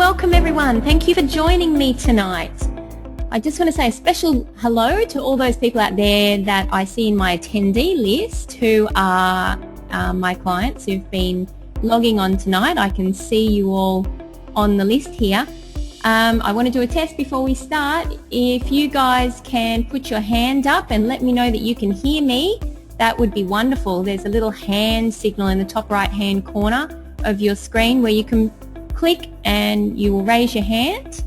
welcome everyone. Thank you for joining me tonight. I just want to say a special hello to all those people out there that I see in my attendee list who are my clients who've been logging on tonight. I can see you all on the list here. I want to do a test before we start. If you guys can put your hand up and let me know that you can hear me, that would be wonderful. There's a little hand signal in the top right hand corner of your screen where you can click and you will raise your hand.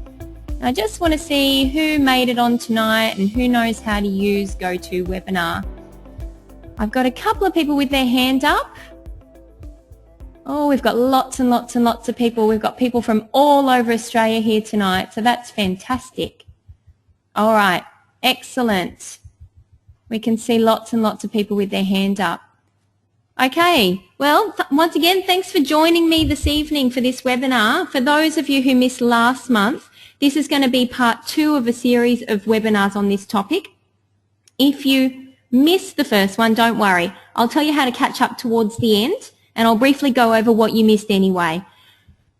I just want to see who made it on tonight and who knows how to use GoToWebinar. I've got a couple of people with their hand up. Oh, we've got lots and lots and lots of people. We've got people from all over Australia here tonight, so that's fantastic. All right, excellent. We can see lots and lots of people with their hand up. Okay, well, once again, thanks for joining me this evening for this webinar. For those of you who missed last month, this is going to be part 2 of a series of webinars on this topic. If you missed the first one, don't worry. I'll tell you how to catch up towards the end, and I'll briefly go over what you missed anyway.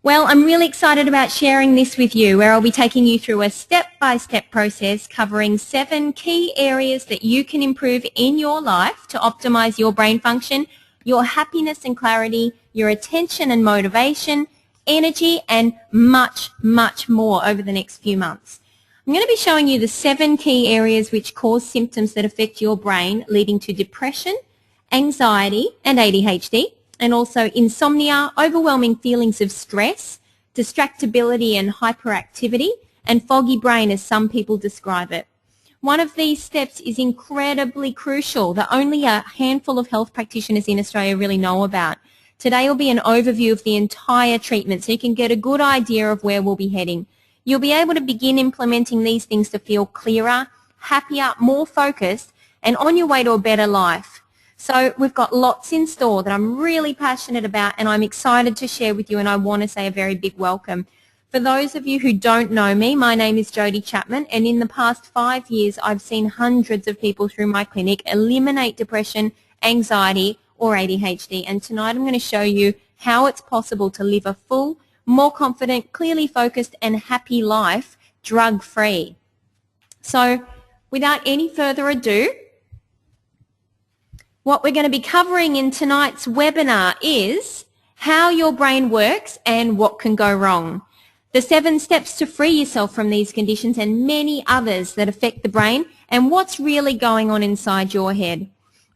Well, I'm really excited about sharing this with you, where I'll be taking you through a step-by-step process covering 7 key areas that you can improve in your life to optimize your brain function, your happiness and clarity, your attention and motivation, energy, and much, much more over the next few months. I'm going to be showing you the 7 key areas which cause symptoms that affect your brain, leading to depression, anxiety, and ADHD. And also insomnia, overwhelming feelings of stress, distractibility and hyperactivity, and foggy brain as some people describe it. One of these steps is incredibly crucial that only a handful of health practitioners in Australia really know about. Today will be an overview of the entire treatment so you can get a good idea of where we'll be heading. You'll be able to begin implementing these things to feel clearer, happier, more focused, and on your way to a better life. So we've got lots in store that I'm really passionate about and I'm excited to share with you, and I want to say a very big welcome. For those of you who don't know me, my name is Jodi Chapman, and in the past 5 years I've seen hundreds of people through my clinic eliminate depression, anxiety or ADHD, and tonight I'm going to show you how it's possible to live a full, more confident, clearly focused and happy life drug-free. So without any further ado, what we're going to be covering in tonight's webinar is how your brain works and what can go wrong. The 7 steps to free yourself from these conditions and many others that affect the brain, and what's really going on inside your head.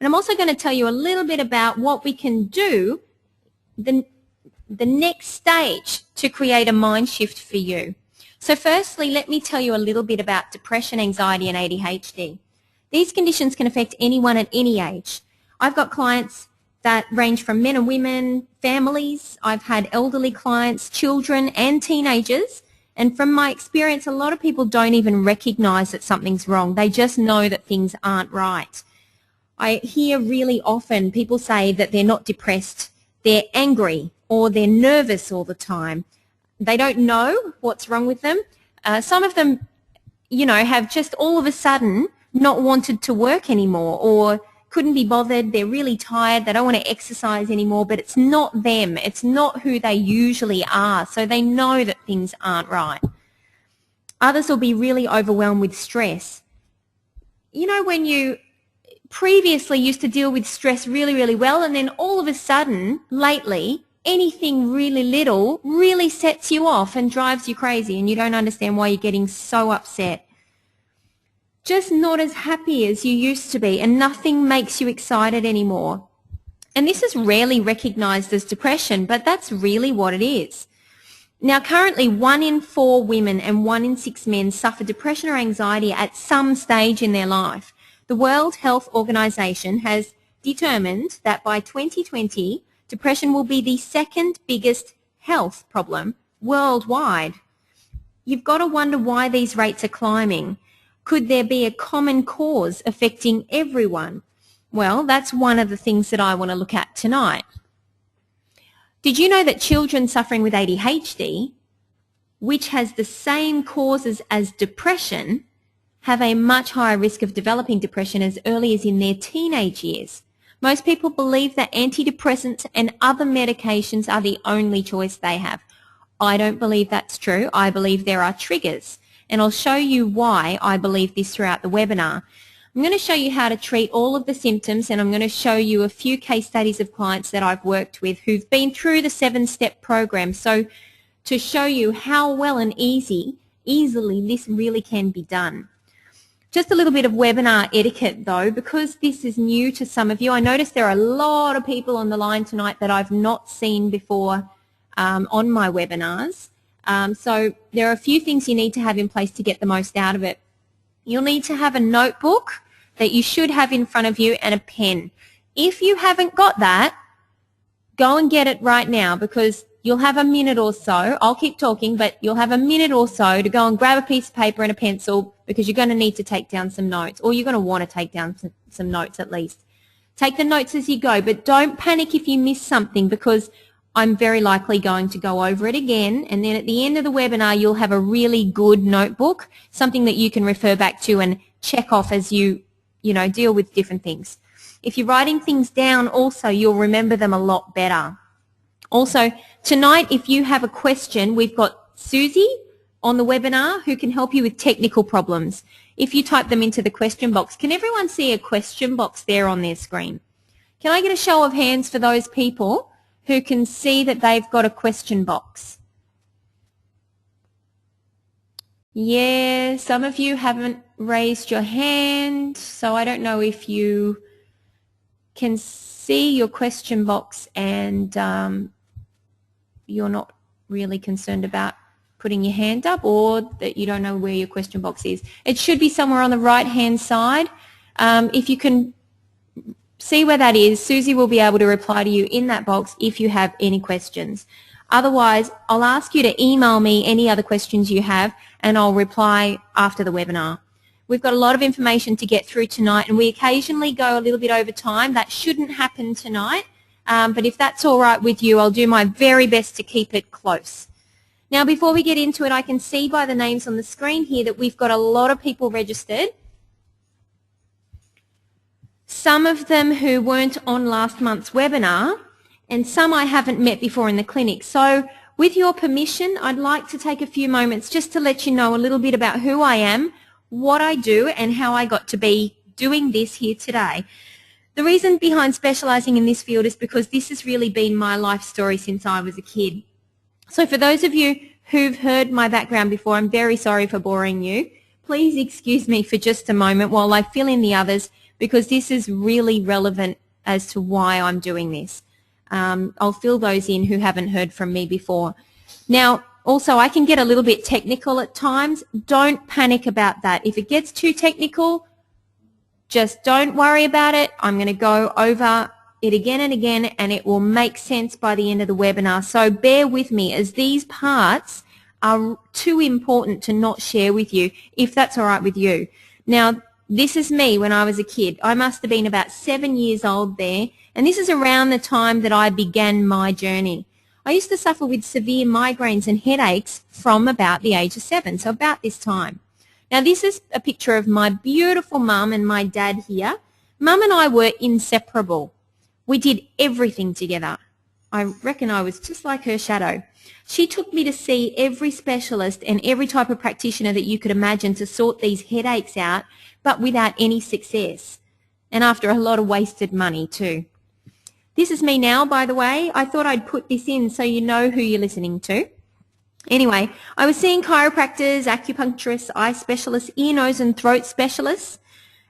And I'm also going to tell you a little bit about what we can do, the next stage to create a mind shift for you. So firstly, let me tell you a little bit about depression, anxiety and ADHD. These conditions can affect anyone at any age. I've got clients that range from men and women, families. I've had elderly clients, children and teenagers. And from my experience, a lot of people don't even recognize that something's wrong. They just know that things aren't right. I hear really often people say that they're not depressed, they're angry or they're nervous all the time. They don't know what's wrong with them. Some of them, have just all of a sudden not wanted to work anymore or couldn't be bothered, they're really tired, they don't want to exercise anymore, but it's not them, it's not who they usually are, so they know that things aren't right. Others will be really overwhelmed with stress. When you previously used to deal with stress really, really well, and then all of a sudden, lately, anything really little really sets you off and drives you crazy, and you don't understand why you're getting so upset. Just not as happy as you used to be, and nothing makes you excited anymore. And this is rarely recognized as depression, but that's really what it is. Now, currently 1 in 4 women and 1 in 6 men suffer depression or anxiety at some stage in their life. The World Health Organization has determined that by 2020, depression will be the 2nd biggest health problem worldwide. You've got to wonder why these rates are climbing. Could there be a common cause affecting everyone? Well, that's one of the things that I want to look at tonight. Did you know that children suffering with ADHD, which has the same causes as depression, have a much higher risk of developing depression as early as in their teenage years? Most people believe that antidepressants and other medications are the only choice they have. I don't believe that's true. I believe there are triggers, and I'll show you why I believe this throughout the webinar. I'm going to show you how to treat all of the symptoms, and I'm going to show you a few case studies of clients that I've worked with who've been through the 7-step program, so to show you how well and easily this really can be done. Just a little bit of webinar etiquette though, because this is new to some of you. I noticed there are a lot of people on the line tonight that I've not seen before on my webinars. So there are a few things you need to have in place to get the most out of it. You'll need to have a notebook that you should have in front of you and a pen. If you haven't got that, go and get it right now, because you'll have a minute or so. I'll keep talking, but you'll have a minute or so to go and grab a piece of paper and a pencil, because you're going to need to take down some notes, or you're going to want to take down some notes at least. Take the notes as you go, but don't panic if you miss something, because I'm very likely going to go over it again, and then at the end of the webinar you'll have a really good notebook, something that you can refer back to and check off as you deal with different things. If you're writing things down also, you'll remember them a lot better. Also, tonight if you have a question, we've got Susie on the webinar who can help you with technical problems. If you type them into the question box, can everyone see a question box there on their screen? Can I get a show of hands for those people who can see that they've got a question box? Yeah, some of you haven't raised your hand, so I don't know if you can see your question box and you're not really concerned about putting your hand up, or that you don't know where your question box is. It should be somewhere on the right hand side. If you can see where that is, Susie will be able to reply to you in that box if you have any questions. Otherwise, I'll ask you to email me any other questions you have, and I'll reply after the webinar. We've got a lot of information to get through tonight, and we occasionally go a little bit over time. That shouldn't happen tonight, but if that's all right with you, I'll do my very best to keep it close. Now, before we get into it, I can see by the names on the screen here that we've got a lot of people registered. Some of them who weren't on last month's webinar, and some I haven't met before in the clinic. So with your permission, I'd like to take a few moments just to let you know a little bit about who I am, what I do, and how I got to be doing this here today. The reason behind specialising in this field is because this has really been my life story since I was a kid. So for those of you who've heard my background before, I'm very sorry for boring you. Please excuse me for just a moment while I fill in the others, because this is really relevant as to why I'm doing this. I'll fill those in who haven't heard from me before. Now, also, I can get a little bit technical at times. Don't panic about that. If it gets too technical, just don't worry about it. I'm going to go over it again and again, and it will make sense by the end of the webinar. So bear with me, as these parts are too important to not share with you, if that's all right with you. Now, this is me when I was a kid. I must have been about 7 years old there, and this is around the time that I began my journey. I used to suffer with severe migraines and headaches from about the age of 7, so about this time. Now, this is a picture of my beautiful mum and my dad here. Mum and I were inseparable. We did everything together. I reckon I was just like her shadow. She took me to see every specialist and every type of practitioner that you could imagine to sort these headaches out, but without any success, and after a lot of wasted money too. This is me now, by the way. I thought I'd put this in so you know who you're listening to. Anyway, I was seeing chiropractors, acupuncturists, eye specialists, ear, nose and throat specialists,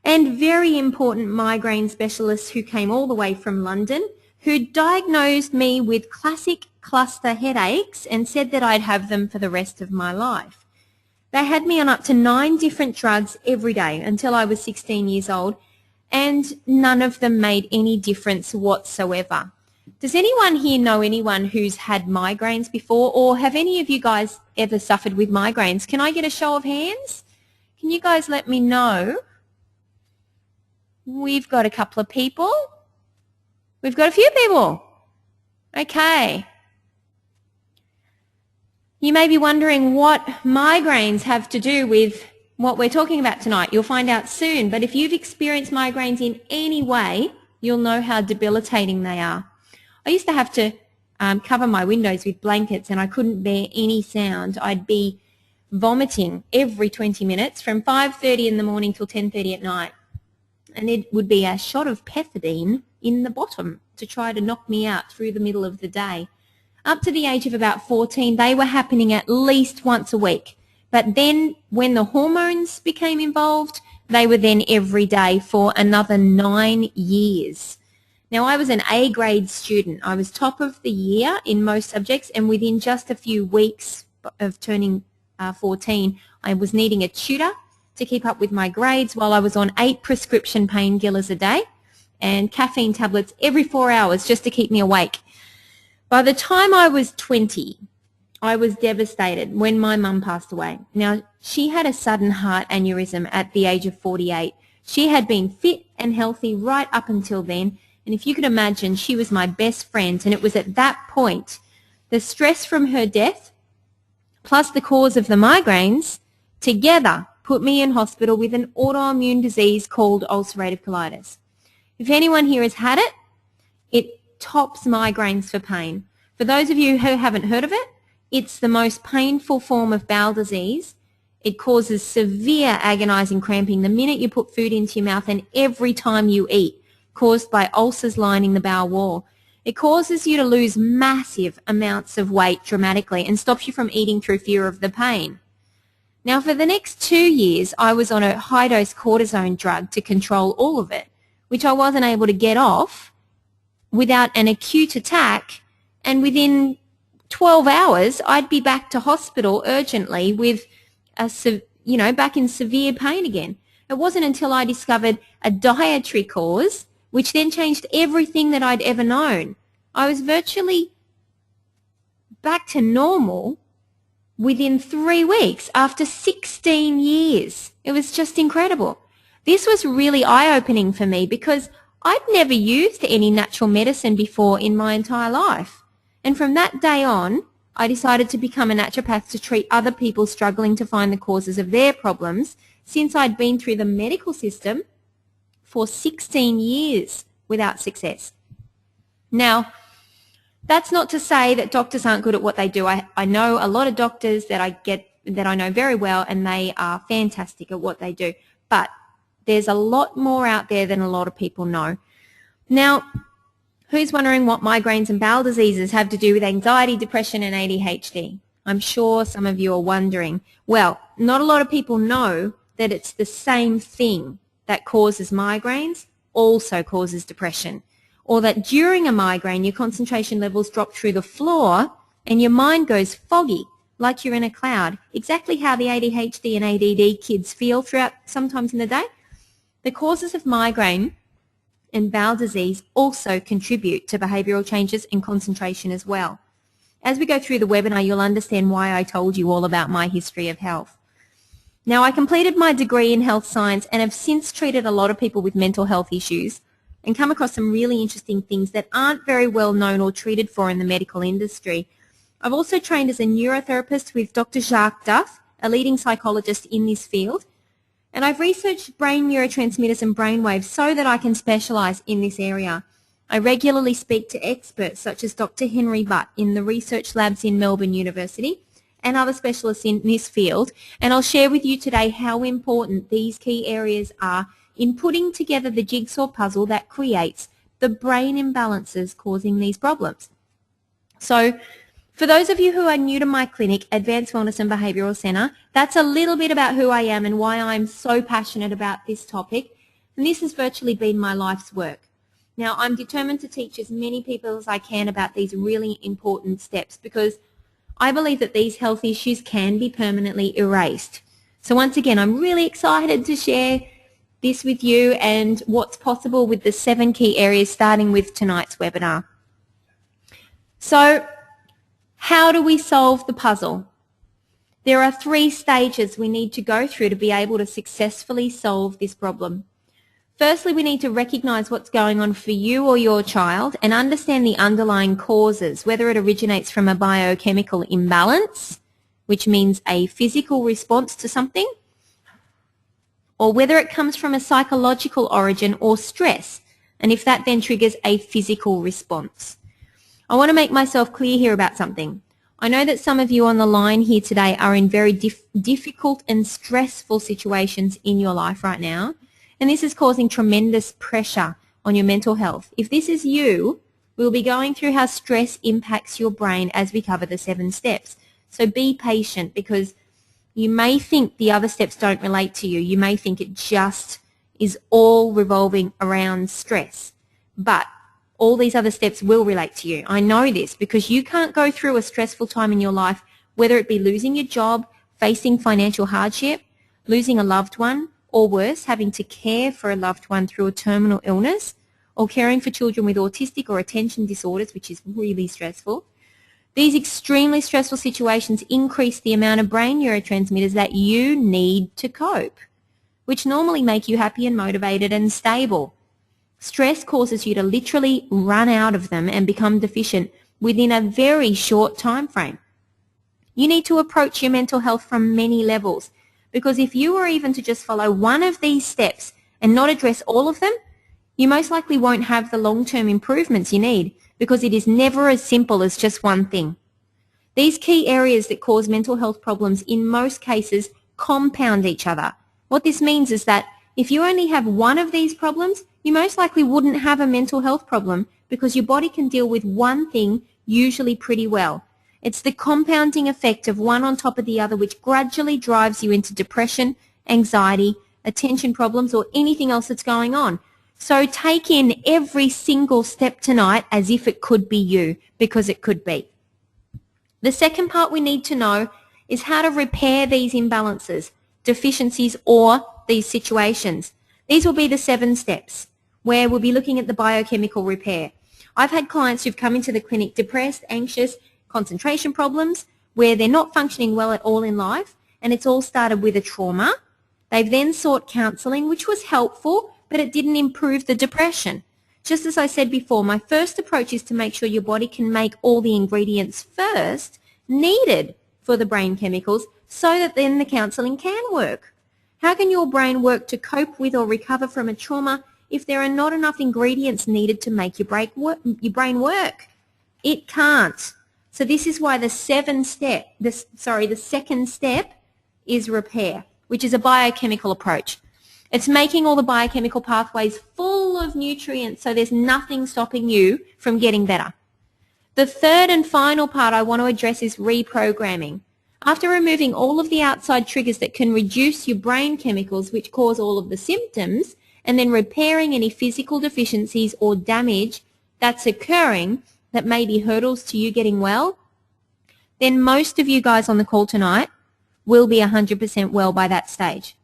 and very important migraine specialists who came all the way from London, who diagnosed me with classic cluster headaches and said that I'd have them for the rest of my life. They had me on up to 9 different drugs every day until I was 16 years old, and none of them made any difference whatsoever. Does anyone here know anyone who's had migraines before, or have any of you guys ever suffered with migraines? Can I get a show of hands? Can you guys let me know? We've got a couple of people. We've got a few people. Okay. You may be wondering what migraines have to do with what we're talking about tonight. You'll find out soon, but if you've experienced migraines in any way, you'll know how debilitating they are. I used to have to cover my windows with blankets and I couldn't bear any sound. I'd be vomiting every 20 minutes from 5:30 in the morning till 10:30 at night. And it would be a shot of pethidine in the bottom to try to knock me out through the middle of the day. Up to the age of about 14, they were happening at least once a week. But then when the hormones became involved, they were then every day for another 9 years. Now, I was an A-grade student. I was top of the year in most subjects, and within just a few weeks of turning 14, I was needing a tutor to keep up with my grades while I was on 8 prescription painkillers a day and caffeine tablets every 4 hours just to keep me awake. By the time I was 20, I was devastated when my mum passed away. Now, she had a sudden heart aneurysm at the age of 48. She had been fit and healthy right up until then, and if you could imagine, she was my best friend, and it was at that point, the stress from her death, plus the cause of the migraines, together put me in hospital with an autoimmune disease called ulcerative colitis. If anyone here has had it, it tops migraines for pain. For those of you who haven't heard of it, it's the most painful form of bowel disease. It causes severe agonizing cramping the minute you put food into your mouth and every time you eat, caused by ulcers lining the bowel wall. It causes you to lose massive amounts of weight dramatically and stops you from eating through fear of the pain. Now, for the next 2 years, I was on a high-dose cortisone drug to control all of it, which I wasn't able to get off without an acute attack, and within 12 hours, I'd be back to hospital urgently with back in severe pain again. It wasn't until I discovered a dietary cause, which then changed everything that I'd ever known. I was virtually back to normal within 3 weeks after 16 years. It was just incredible. This was really eye-opening for me because I'd never used any natural medicine before in my entire life. And from that day on, I decided to become a naturopath to treat other people struggling to find the causes of their problems, since I'd been through the medical system for 16 years without success. Now, that's not to say that doctors aren't good at what they do. I know a lot of doctors that I know very well, and they are fantastic at what they do. But there's a lot more out there than a lot of people know. Now, who's wondering what migraines and bowel diseases have to do with anxiety, depression, and ADHD? I'm sure some of you are wondering. Well, not a lot of people know that it's the same thing that causes migraines also causes depression, or that during a migraine your concentration levels drop through the floor and your mind goes foggy, like you're in a cloud, exactly how the ADHD and ADD kids feel throughout sometimes in the day. The causes of migraine and bowel disease also contribute to behavioural changes and concentration as well. As we go through the webinar, you'll understand why I told you all about my history of health. Now, I completed my degree in health science and have since treated a lot of people with mental health issues and come across some really interesting things that aren't very well known or treated for in the medical industry. I've also trained as a neurotherapist with Dr. Jacques Duff, a leading psychologist in this field, and I've researched brain neurotransmitters and brainwaves so that I can specialise in this area. I regularly speak to experts such as Dr. Henry Butt in the research labs in Melbourne University and other specialists in this field, and I'll share with you today how important these key areas are in putting together the jigsaw puzzle that creates the brain imbalances causing these problems. So, for those of you who are new to my clinic, Advanced Wellness and Behavioural Centre, that's a little bit about who I am and why I'm so passionate about this topic, and this has virtually been my life's work. Now, I'm determined to teach as many people as I can about these really important steps because I believe that these health issues can be permanently erased. So once again, I'm really excited to share this with you and what's possible with the 7 key areas, starting with tonight's webinar. So, how do we solve the puzzle? There are 3 stages we need to go through to be able to successfully solve this problem. Firstly, we need to recognise what's going on for you or your child and understand the underlying causes, whether it originates from a biochemical imbalance, which means a physical response to something, or whether it comes from a psychological origin or stress, and if that then triggers a physical response. I want to make myself clear here about something. I know that some of you on the line here today are in very difficult and stressful situations in your life right now, and this is causing tremendous pressure on your mental health. If this is you, we'll be going through how stress impacts your brain as we cover the 7 steps. So be patient, because you may think the other steps don't relate to you. You may think it just is all revolving around stress, but all these other steps will relate to you. I know this because you can't go through a stressful time in your life, whether it be losing your job, facing financial hardship, losing a loved one, or worse, having to care for a loved one through a terminal illness, or caring for children with autistic or attention disorders, which is really stressful. These extremely stressful situations increase the amount of brain neurotransmitters that you need to cope, which normally make you happy and motivated and stable. Stress causes you to literally run out of them and become deficient within a very short time frame. You need to approach your mental health from many levels, because if you were even to just follow one of these steps and not address all of them, you most likely won't have the long-term improvements you need, because it is never as simple as just one thing. These key areas that cause mental health problems in most cases compound each other. What this means is that if you only have one of these problems, you most likely wouldn't have a mental health problem, because your body can deal with one thing usually pretty well. It's the compounding effect of one on top of the other which gradually drives you into depression, anxiety, attention problems, or anything else that's going on. So take in every single step tonight as if it could be you, because it could be. The second part we need to know is how to repair these imbalances, deficiencies, or these situations. These will be the 7 steps, where we'll be looking at the biochemical repair. I've had clients who've come into the clinic depressed, anxious, concentration problems, where they're not functioning well at all in life, and it's all started with a trauma. They've then sought counselling, which was helpful, but it didn't improve the depression. Just as I said before, my first approach is to make sure your body can make all the ingredients first needed for the brain chemicals, so that then the counselling can work. How can your brain work to cope with or recover from a trauma if there are not enough ingredients needed to make your brain work? It can't. So this is why the second step is repair, which is a biochemical approach. It's making all the biochemical pathways full of nutrients so there's nothing stopping you from getting better. The third and final part I want to address is reprogramming. After removing all of the outside triggers that can reduce your brain chemicals which cause all of the symptoms, and then repairing any physical deficiencies or damage that's occurring that may be hurdles to you getting well, then most of you guys on the call tonight will be 100% well by that stage.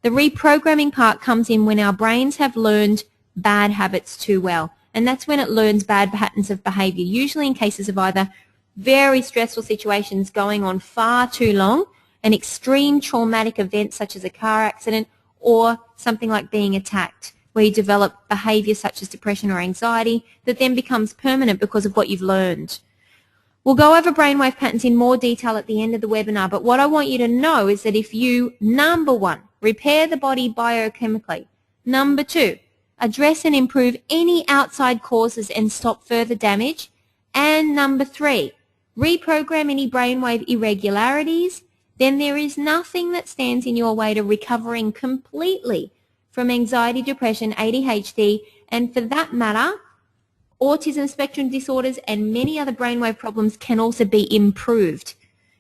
The reprogramming part comes in when our brains have learned bad habits too well, and that's when it learns bad patterns of behavior, usually in cases of either very stressful situations going on far too long, an extreme traumatic event such as a car accident, or something like being attacked, where you develop behavior such as depression or anxiety that then becomes permanent because of what you've learned. We'll go over brainwave patterns in more detail at the end of the webinar, but what I want you to know is that if you, number 1, repair the body biochemically, number 2, address and improve any outside causes and stop further damage, and number 3, reprogram any brainwave irregularities, then there is nothing that stands in your way to recovering completely from anxiety, depression, ADHD, and for that matter, autism spectrum disorders and many other brainwave problems can also be improved.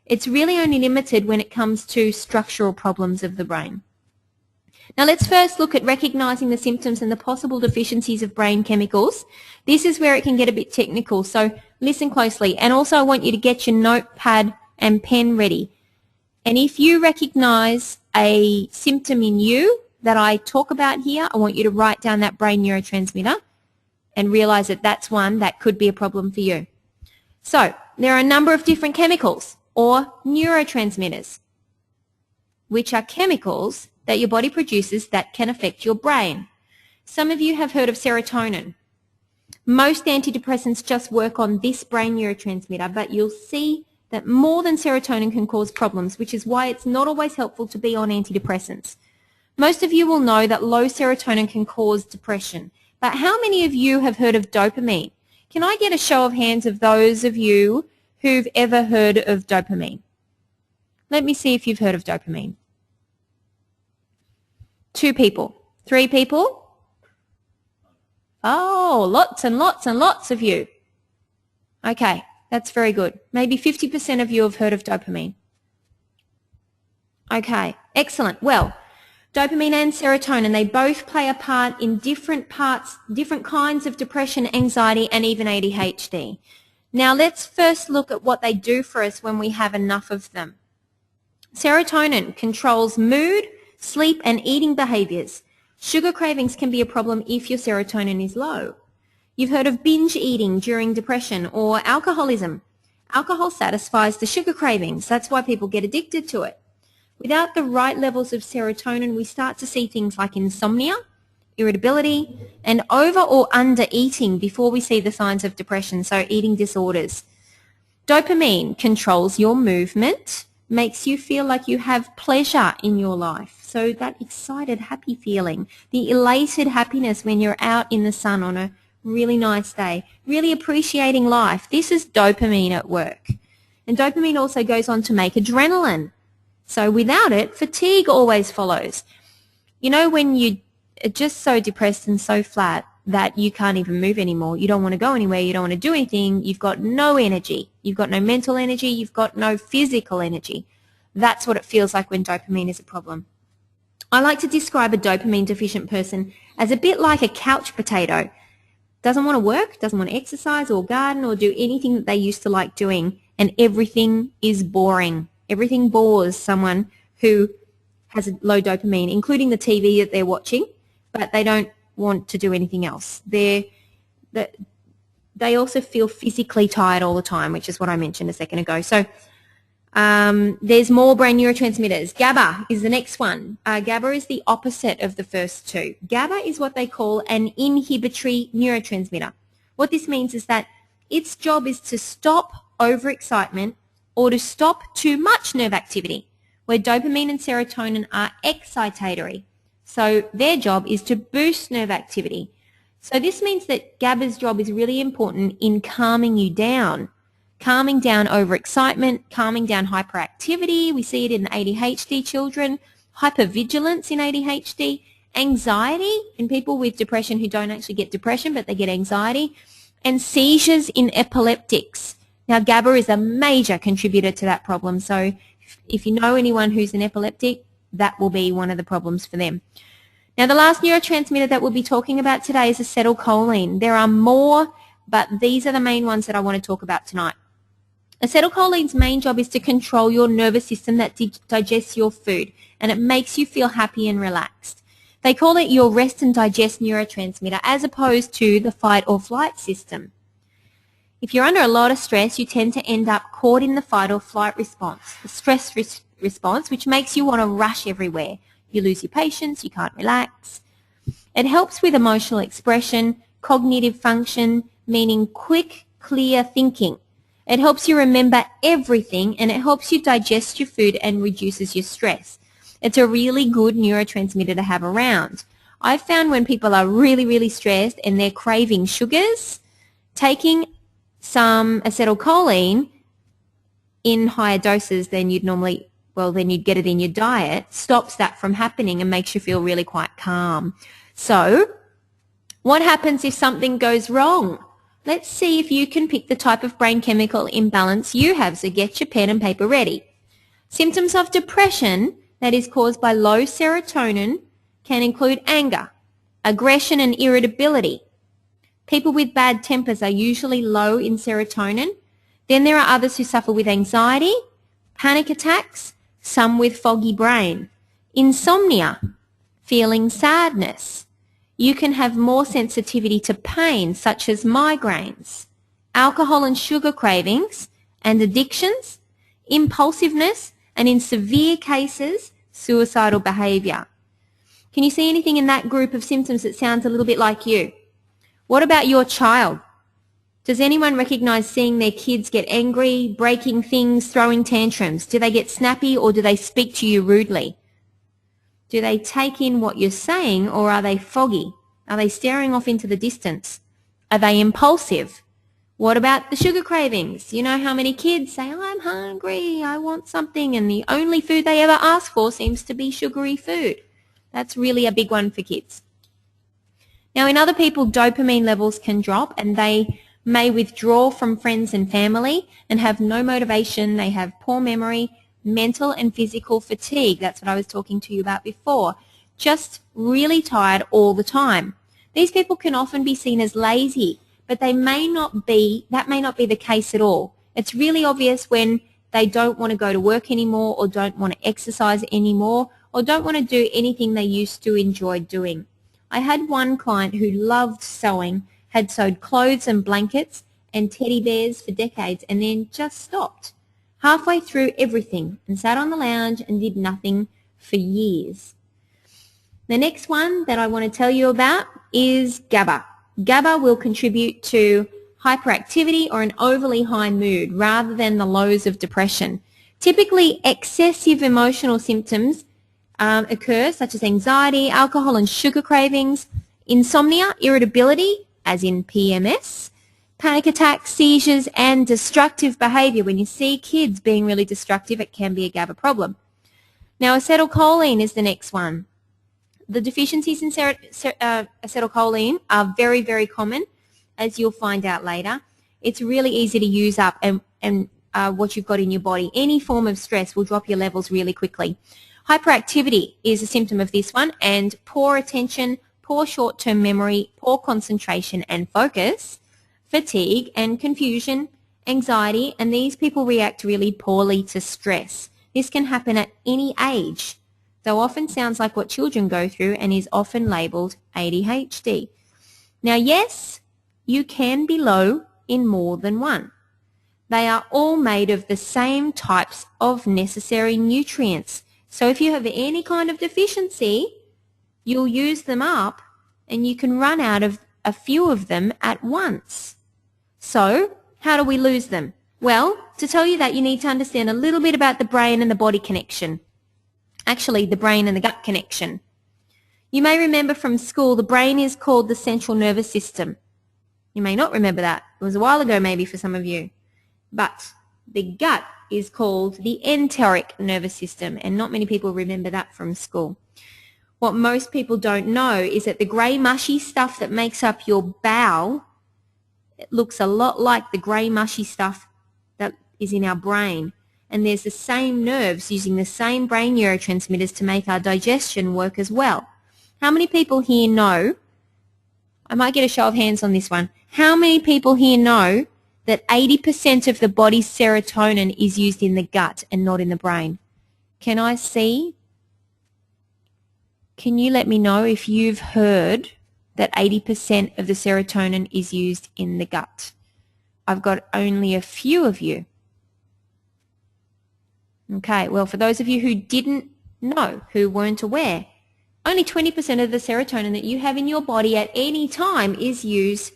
It's really only limited when it comes to structural problems of the brain. Now let's first look at recognizing the symptoms and the possible deficiencies of brain chemicals. This is where it can get a bit technical, so listen closely. And also I want you to get your notepad and pen ready. And if you recognize a symptom in you that I talk about here, I want you to write down that brain neurotransmitter and realize that that's one that could be a problem for you. So there are a number of different chemicals or neurotransmitters, which are chemicals that your body produces that can affect your brain. Some of you have heard of serotonin. Most antidepressants just work on this brain neurotransmitter, but you'll see that more than serotonin can cause problems, which is why it's not always helpful to be on antidepressants. Most of you will know that low serotonin can cause depression, but how many of you have heard of dopamine? Can I get a show of hands of those of you who've ever heard of dopamine? Let me see if you've heard of dopamine. 2 people. 3 people? Oh, lots and lots and lots of you. Okay, that's very good. Maybe 50% of you have heard of dopamine. Okay, excellent. Well, dopamine and serotonin, they both play a part in different kinds of depression, anxiety, and even ADHD. Now, let's first look at what they do for us when we have enough of them. Serotonin controls mood, sleep, and eating behaviors. Sugar cravings can be a problem if your serotonin is low. You've heard of binge eating during depression or alcoholism. Alcohol satisfies the sugar cravings. That's why people get addicted to it. Without the right levels of serotonin, we start to see things like insomnia, irritability, and over or under eating before we see the signs of depression, so eating disorders. Dopamine controls your movement, makes you feel like you have pleasure in your life. So that excited, happy feeling, the elated happiness when you're out in the sun on a really nice day, really appreciating life. This is dopamine at work. And dopamine also goes on to make adrenaline. So without it, fatigue always follows. You know, when you are just so depressed and so flat that you can't even move anymore, you don't want to go anywhere, you don't want to do anything, you've got no energy, you've got no mental energy, you've got no physical energy. That's what it feels like when dopamine is a problem. I like to describe a dopamine deficient person as a bit like a couch potato. Doesn't want to work, doesn't want to exercise or garden or do anything that they used to like doing, and everything is boring. Everything bores someone who has a low dopamine, including the TV that they're watching, but they don't want to do anything else. They also feel physically tired all the time, which is what I mentioned a second ago. So there's more brain neurotransmitters. GABA is the next one. GABA is the opposite of the first two. GABA is what they call an inhibitory neurotransmitter. What this means is that its job is to stop overexcitement or to stop too much nerve activity, where dopamine and serotonin are excitatory. So their job is to boost nerve activity. So this means that GABA's job is really important in calming you down. Calming down overexcitement, calming down hyperactivity. We see it in ADHD children, hypervigilance in ADHD, anxiety in people with depression who don't actually get depression but they get anxiety, and seizures in epileptics. Now, GABA is a major contributor to that problem, so if you know anyone who's an epileptic, that will be one of the problems for them. Now, the last neurotransmitter that we'll be talking about today is acetylcholine. There are more, but these are the main ones that I want to talk about tonight. Acetylcholine's main job is to control your nervous system that digests your food, and it makes you feel happy and relaxed. They call it your rest and digest neurotransmitter as opposed to the fight or flight system. If you're under a lot of stress, you tend to end up caught in the fight or flight response, the stress response, which makes you want to rush everywhere. You lose your patience, you can't relax. It helps with emotional expression, cognitive function, meaning quick, clear thinking. It helps you remember everything, and it helps you digest your food and reduces your stress. It's a really good neurotransmitter to have around. I've found when people are really, really stressed and they're craving sugars, taking some acetylcholine in higher doses than you'd normally, then you'd get it in your diet, stops that from happening and makes you feel really quite calm. So what happens if something goes wrong? Let's see if you can pick the type of brain chemical imbalance you have, so get your pen and paper ready. Symptoms of depression that is caused by low serotonin can include anger, aggression and irritability. People with bad tempers are usually low in serotonin. Then there are others who suffer with anxiety, panic attacks, some with foggy brain, insomnia, feeling sadness. You can have more sensitivity to pain, such as migraines, alcohol and sugar cravings, and addictions, impulsiveness, and in severe cases, suicidal behavior. Can you see anything in that group of symptoms that sounds a little bit like you? What about your child? Does anyone recognize seeing their kids get angry, breaking things, throwing tantrums? Do they get snappy or do they speak to you rudely? Do they take in what you're saying, or are they foggy? Are they staring off into the distance? Are they impulsive? What about the sugar cravings? You know how many kids say, I'm hungry, I want something, and the only food they ever ask for seems to be sugary food. That's really a big one for kids. Now, in other people, dopamine levels can drop and they may withdraw from friends and family and have no motivation. They have poor memory, mental and physical fatigue. That's what I was talking to you about before. Just really tired all the time. These people can often be seen as lazy, but that may not be the case at all. It's really obvious when they don't want to go to work anymore or don't want to exercise anymore or don't want to do anything they used to enjoy doing. I had one client who loved sewing, had sewed clothes and blankets and teddy bears for decades and then just stopped halfway through everything and sat on the lounge and did nothing for years. The next one that I want to tell you about is GABA. GABA will contribute to hyperactivity or an overly high mood rather than the lows of depression. Typically, excessive emotional symptoms occur, such as anxiety, alcohol and sugar cravings, insomnia, irritability, as in PMS, panic attacks, seizures, and destructive behavior. When you see kids being really destructive, it can be a GABA problem. Now, acetylcholine is the next one. The deficiencies in acetylcholine are very, very common, as you'll find out later. It's really easy to use up and what you've got in your body. Any form of stress will drop your levels really quickly. Hyperactivity is a symptom of this one, and poor attention, poor short-term memory, poor concentration and focus, fatigue and confusion, anxiety, and these people react really poorly to stress. This can happen at any age, though often sounds like what children go through and is often labelled ADHD. Now, yes, you can be low in more than one. They are all made of the same types of necessary nutrients. So if you have any kind of deficiency, you'll use them up and you can run out of a few of them at once. So how do we lose them? Well, to tell you that, you need to understand a little bit about the brain and the body connection. Actually, the brain and the gut connection. You may remember from school the brain is called the central nervous system. You may not remember that. It was a while ago maybe for some of you. But the gut is called the enteric nervous system, and not many people remember that from school. What most people don't know is that the grey mushy stuff that makes up your bowel, it looks a lot like the grey mushy stuff that is in our brain. And there's the same nerves using the same brain neurotransmitters to make our digestion work as well. How many people here know, I might get a show of hands on this one, how many people here know that 80% of the body's serotonin is used in the gut and not in the brain? Can I see? Can you let me know if you've heard that 80% of the serotonin is used in the gut? I've got only a few of you. Okay, well, for those of you who didn't know, who weren't aware, only 20% of the serotonin that you have in your body at any time is used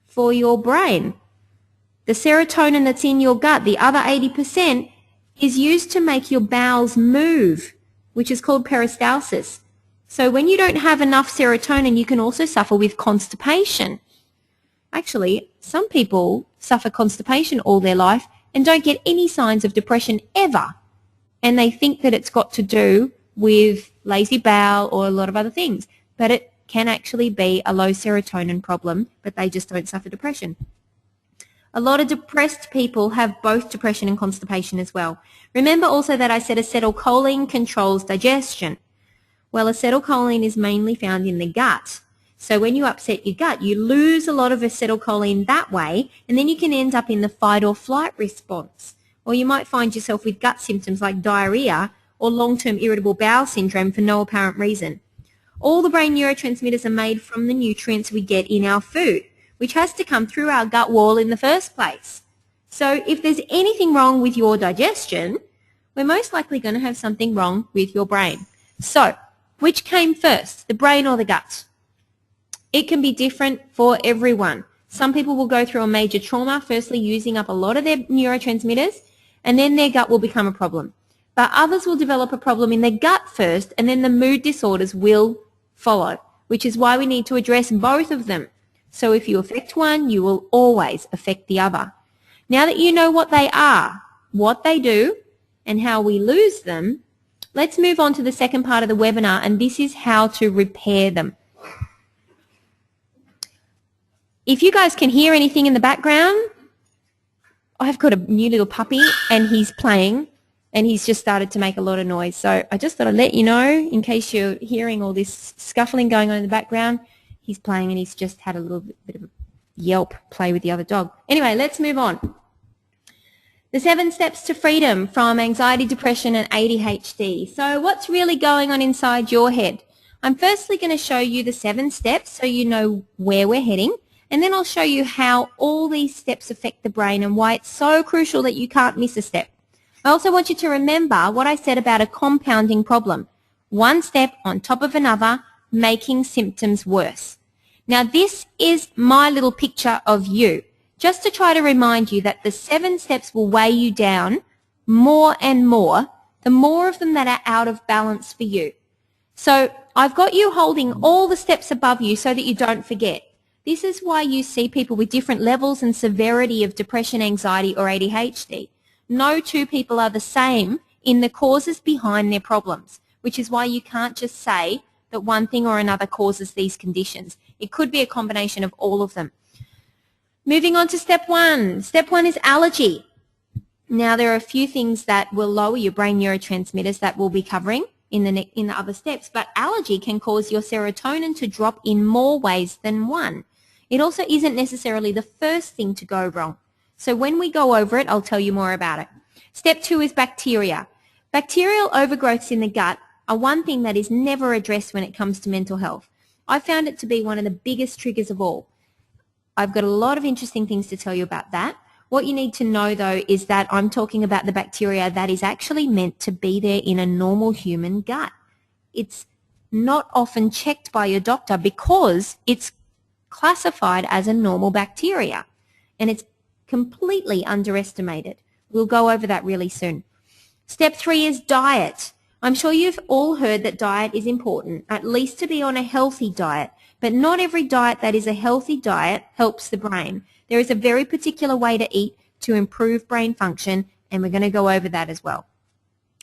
for your brain. The serotonin that's in your gut, the other 80%, is used to make your bowels move, which is called peristalsis. So when you don't have enough serotonin, you can also suffer with constipation. Actually, some people suffer constipation all their life and don't get any signs of depression ever. And they think that it's got to do with lazy bowel or a lot of other things. But it can actually be a low serotonin problem, but they just don't suffer depression. A lot of depressed people have both depression and constipation as well. Remember also that I said acetylcholine controls digestion. Well, acetylcholine is mainly found in the gut. So when you upset your gut, you lose a lot of acetylcholine that way, and then you can end up in the fight or flight response. Or you might find yourself with gut symptoms like diarrhea or long-term irritable bowel syndrome for no apparent reason. All the brain neurotransmitters are made from the nutrients we get in our food, which has to come through our gut wall in the first place. So if there's anything wrong with your digestion, we're most likely going to have something wrong with your brain. So, which came first, the brain or the gut? It can be different for everyone. Some people will go through a major trauma, firstly using up a lot of their neurotransmitters, and then their gut will become a problem. But others will develop a problem in their gut first, and then the mood disorders will follow, which is why we need to address both of them. So if you affect one, you will always affect the other. Now that you know what they are, what they do, and how we lose them, let's move on to the second part of the webinar, and this is how to repair them. If you guys can hear anything in the background, I've got a new little puppy and he's playing and he's just started to make a lot of noise. So I just thought I'd let you know in case you're hearing all this scuffling going on in the background. He's playing and he's just had a little bit of a yelp play with the other dog. Anyway, let's move on. The 7 steps to freedom from anxiety, depression and ADHD. So what's really going on inside your head? I'm firstly going to show you the 7 steps so you know where we're heading. And then I'll show you how all these steps affect the brain and why it's so crucial that you can't miss a step. I also want you to remember what I said about a compounding problem. One step on top of another, making symptoms worse. Now this is my little picture of you, just to try to remind you that the 7 steps will weigh you down more and more, the more of them that are out of balance for you. So I've got you holding all the steps above you so that you don't forget. This is why you see people with different levels and severity of depression, anxiety or ADHD. No two people are the same in the causes behind their problems, which is why you can't just say that one thing or another causes these conditions. It could be a combination of all of them. Moving on to step 1. Step 1 is allergy. Now there are a few things that will lower your brain neurotransmitters that we'll be covering in the other steps, but allergy can cause your serotonin to drop in more ways than one. It also isn't necessarily the first thing to go wrong. So when we go over it, I'll tell you more about it. Step 2 is bacteria. Bacterial overgrowths in the gut are one thing that is never addressed when it comes to mental health. I found it to be one of the biggest triggers of all. I've got a lot of interesting things to tell you about that. What you need to know, though, is that I'm talking about the bacteria that is actually meant to be there in a normal human gut. It's not often checked by your doctor because it's classified as a normal bacteria, and it's completely underestimated. We'll go over that really soon. Step 3 is diet. I'm sure you've all heard that diet is important, at least to be on a healthy diet, but not every diet that is a healthy diet helps the brain. There is a very particular way to eat to improve brain function, and we're going to go over that as well.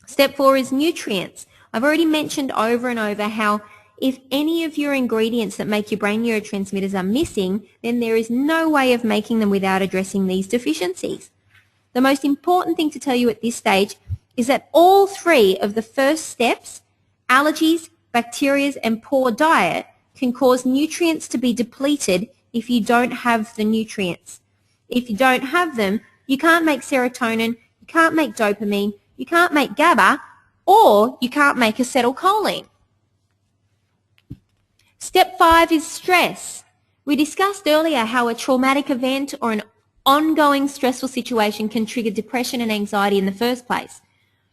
Step 4 is nutrients. I've already mentioned over and over how if any of your ingredients that make your brain neurotransmitters are missing, then there is no way of making them without addressing these deficiencies. The most important thing to tell you at this stage is that all 3 of the first steps, allergies, bacteria, and poor diet, can cause nutrients to be depleted if you don't have the nutrients. If you don't have them, you can't make serotonin, you can't make dopamine, you can't make GABA, or you can't make acetylcholine. Step 5 is stress. We discussed earlier how a traumatic event or an ongoing stressful situation can trigger depression and anxiety in the first place.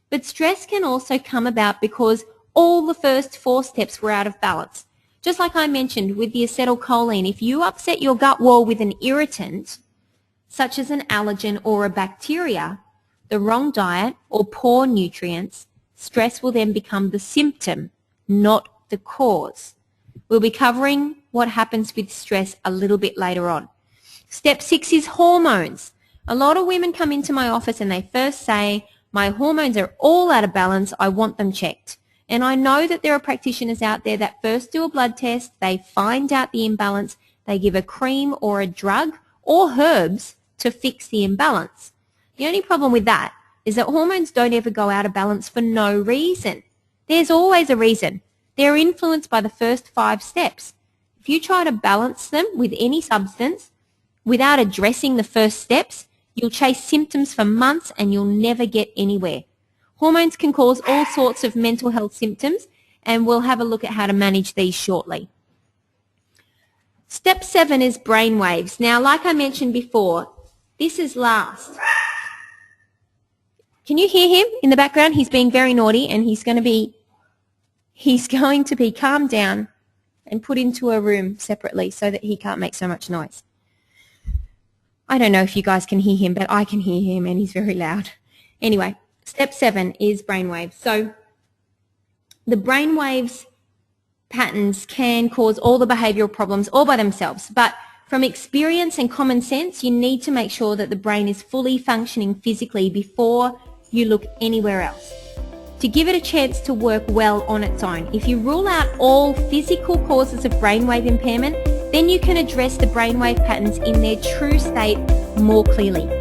But stress can also come about because all the first 4 steps were out of balance. Just like I mentioned with the acetylcholine, if you upset your gut wall with an irritant, such as an allergen or a bacteria, the wrong diet or poor nutrients, stress will then become the symptom, not the cause. We'll be covering what happens with stress a little bit later on. Step 6 is hormones. A lot of women come into my office and they first say, my hormones are all out of balance, I want them checked. And I know that there are practitioners out there that first do a blood test, they find out the imbalance, they give a cream or a drug or herbs to fix the imbalance. The only problem with that is that hormones don't ever go out of balance for no reason. There's always a reason. They're influenced by the first 5 steps. If you try to balance them with any substance without addressing the first steps, you'll chase symptoms for months and you'll never get anywhere. Hormones can cause all sorts of mental health symptoms, and we'll have a look at how to manage these shortly. Step 7 is brain waves. Now, like I mentioned before, this is last. Can you hear him in the background? He's being very naughty and he's going to be calmed down and put into a room separately so that he can't make so much noise. I don't know if you guys can hear him, but I can hear him and he's very loud. Anyway, step 7 is brainwaves. So the brainwaves patterns can cause all the behavioral problems all by themselves, but From experience and common sense, you need to make sure that the brain is fully functioning physically before you look anywhere else, to give it a chance to work well on its own. If you rule out all physical causes of brainwave impairment, then you can address the brainwave patterns in their true state more clearly.